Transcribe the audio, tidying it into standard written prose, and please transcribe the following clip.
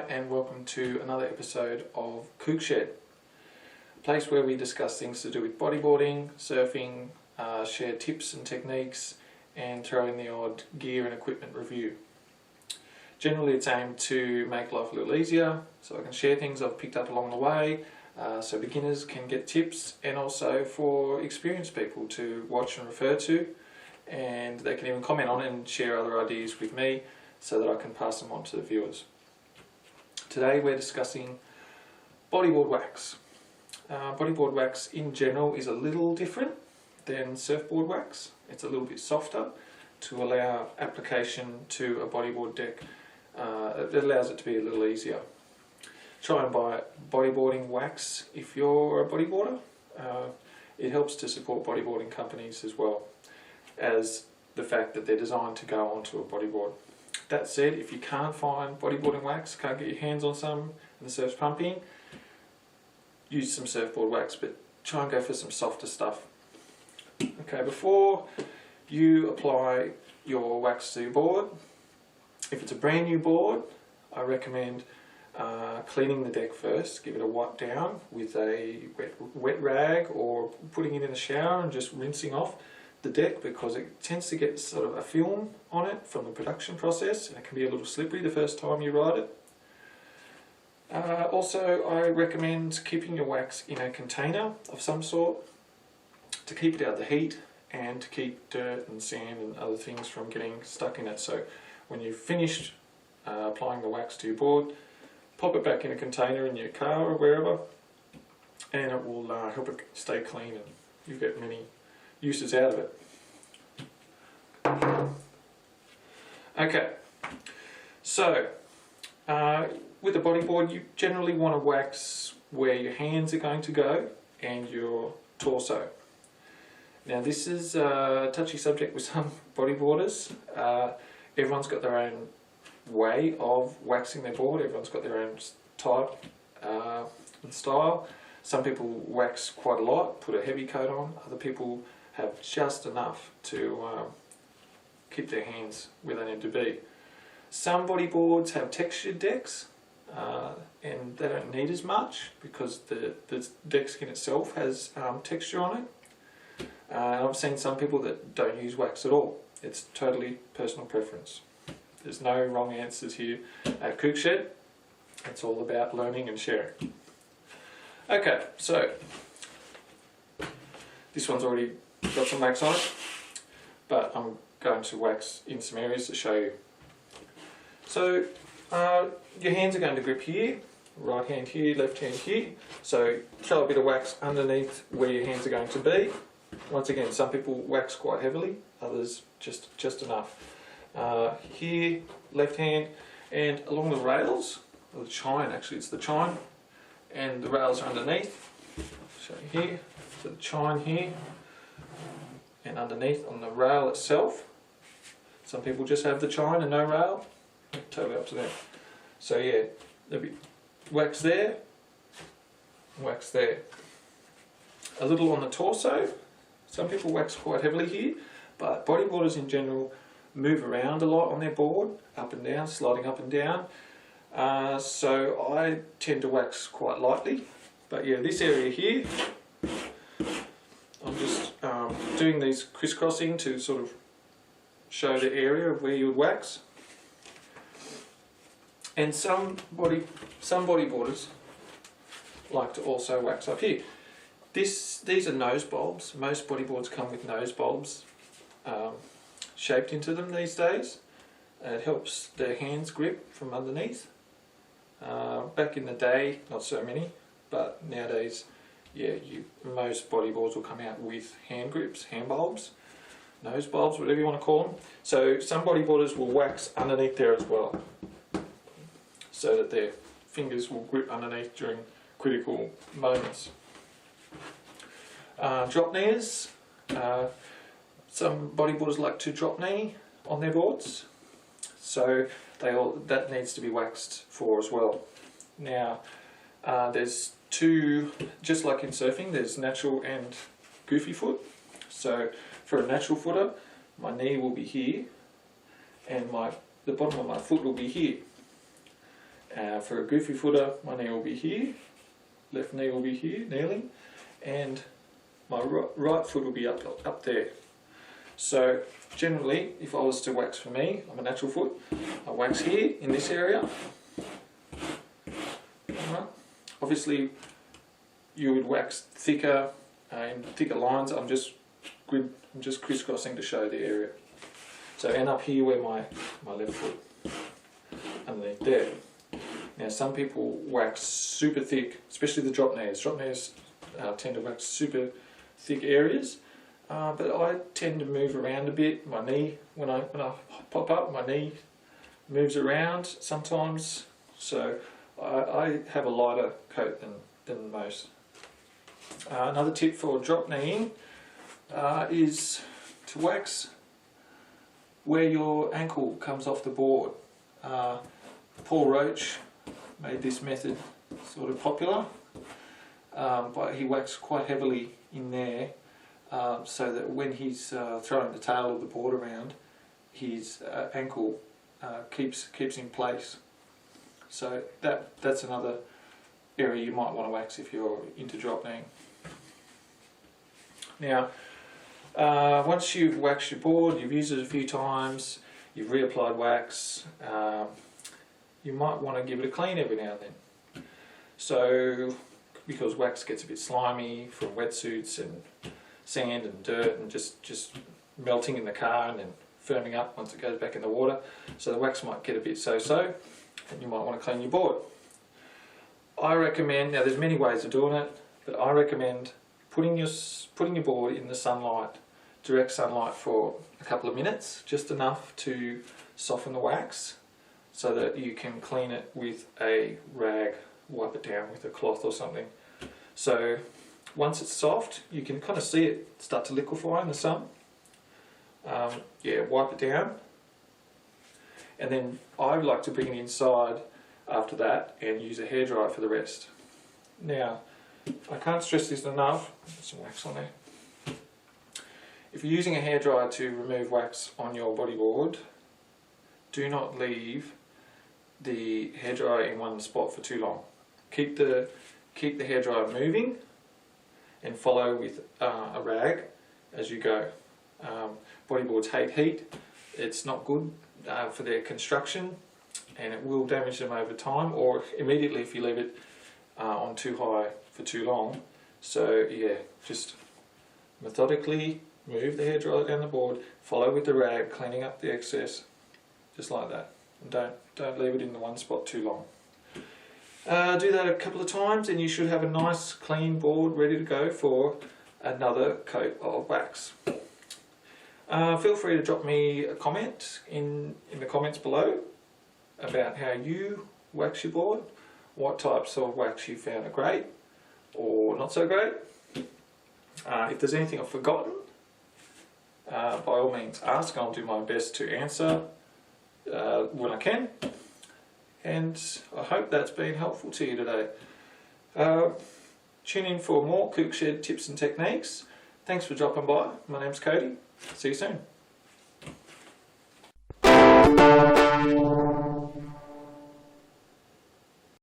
Hi and welcome to another episode of Kook Shed, a place where we discuss things to do with bodyboarding, surfing, share tips and techniques, and throw in the odd gear and equipment review. Generally it's aimed to make life a little easier, so I can share things I've picked up along the way, so beginners can get tips, and also for experienced people to watch and refer to, and they can even comment on it and share other ideas with me so that I can pass them on to the viewers. Today we're discussing bodyboard wax. Bodyboard wax in general is a little different than surfboard wax. It's a little bit softer to allow application to a bodyboard deck. It allows it to be a little easier. Try and buy bodyboarding wax if you're a bodyboarder. It helps to support bodyboarding companies as well as the fact that they're designed to go onto a bodyboard. That said, if you can't find bodyboarding wax, can't get your hands on some and the surf's pumping, use some surfboard wax, but try and go for some softer stuff. Okay, before you apply your wax to your board, if it's a brand new board, I recommend cleaning the deck first. Give it a wipe down with a wet rag, or putting it in the shower and just rinsing off the deck, because it tends to get sort of a film on it from the production process, and it can be a little slippery the first time you ride it. Also, I recommend keeping your wax in a container of some sort to keep it out of the heat and to keep dirt and sand and other things from getting stuck in it. So when you've finished applying the wax to your board, pop it back in a container in your car or wherever, and it will help it stay clean, and you get many uses out of it. Okay, so with a bodyboard you generally want to wax where your hands are going to go and your torso. Now this is a touchy subject with some bodyboarders. Everyone's got their own way of waxing their board, everyone's got their own type and style. Some people wax quite a lot, put a heavy coat on, other people have just enough to keep their hands where they need to be. Some bodyboards have textured decks, and they don't need as much because the deck skin itself has texture on it. I've seen some people that don't use wax at all. It's totally personal preference. There's no wrong answers here at Kook Shed. It's all about learning and sharing. Okay, so this one's already got some wax on it, but I'm going to wax in some areas to show you. So your hands are going to grip here, right hand here, left hand here, so throw a bit of wax underneath where your hands are going to be. Once again, some people wax quite heavily, others just enough. Here, left hand, and along the rails, or the chine actually, it's the chine, and the rails are underneath. So here, so the chine here, and underneath on the rail itself. Some people just have the chine and no rail, totally up to them. So yeah, there'll be wax there, wax there. A little on the torso. Some people wax quite heavily here, but bodyboarders in general move around a lot on their board, up and down, sliding up and down. So I tend to wax quite lightly, but yeah, this area here, I'm just doing these crisscrossing to sort of show the area of where you would wax. And some bodyboarders like to also wax up here. These are nose bulbs. Most bodyboards come with nose bulbs shaped into them these days. It helps their hands grip from underneath. Back in the day, not so many, but nowadays, yeah, most bodyboards will come out with hand grips, hand bulbs, nose bulbs, whatever you want to call them. So some bodyboarders will wax underneath there as well, so that their fingers will grip underneath during critical moments. Drop knees. Some bodyboarders like to drop knee on their boards, so that needs to be waxed for as well. Now, there's two, just like in surfing, there's natural and goofy foot. So for a natural footer, my knee will be here, and the bottom of my foot will be here. For a goofy footer, my knee will be here, left knee will be here, kneeling, and my right foot will be up there. So generally, if I was to wax for me, I'm a natural foot, I wax here in this area. Obviously, you would wax thicker, in thicker lines. I'm just crisscrossing to show the area. So end up here where my left foot, underneath there. Now some people wax super thick, especially the drop knees. Drop knees tend to wax super thick areas, but I tend to move around a bit. My knee, when I pop up, my knee moves around sometimes, so I have a lighter coat than most. Another tip for drop kneeing is to wax where your ankle comes off the board. Paul Roach made this method sort of popular, but he waxed quite heavily in there, so that when he's throwing the tail of the board around, his ankle keeps in place. So that's another area you might want to wax if you're into drop kneeing. Now, once you've waxed your board, you've used it a few times, you've reapplied wax, you might want to give it a clean every now and then. So, because wax gets a bit slimy from wetsuits and sand and dirt and just melting in the car and then firming up once it goes back in the water, so the wax might get a bit so-so, and you might want to clean your board. I recommend, now there's many ways of doing it, but I recommend putting your board in the sunlight, direct sunlight, for a couple of minutes, just enough to soften the wax, so that you can clean it with a rag, wipe it down with a cloth or something. So once it's soft, you can kind of see it start to liquefy in the sun. Yeah, wipe it down, and then I like to bring it inside after that and use a hairdryer for the rest. Now, I can't stress this enough. There's some wax on there. If you're using a hairdryer to remove wax on your bodyboard, do not leave the hairdryer in one spot for too long. Keep the hairdryer moving and follow with a rag as you go. Bodyboards hate heat. It's not good for their construction, and it will damage them over time, or immediately if you leave it on too high for too long. So yeah, just methodically move the hairdryer down the board, follow with the rag, cleaning up the excess, just like that. And don't leave it in the one spot too long. Do that a couple of times and you should have a nice clean board ready to go for another coat of wax. Feel free to drop me a comment in the comments below about how you wax your board, what types of wax you found are great or not so great. If there's anything I've forgotten, by all means ask, and I'll do my best to answer when I can. And I hope that's been helpful to you today. Tune in for more Kook Shed tips and techniques. Thanks for dropping by. My name's Cody. See you soon.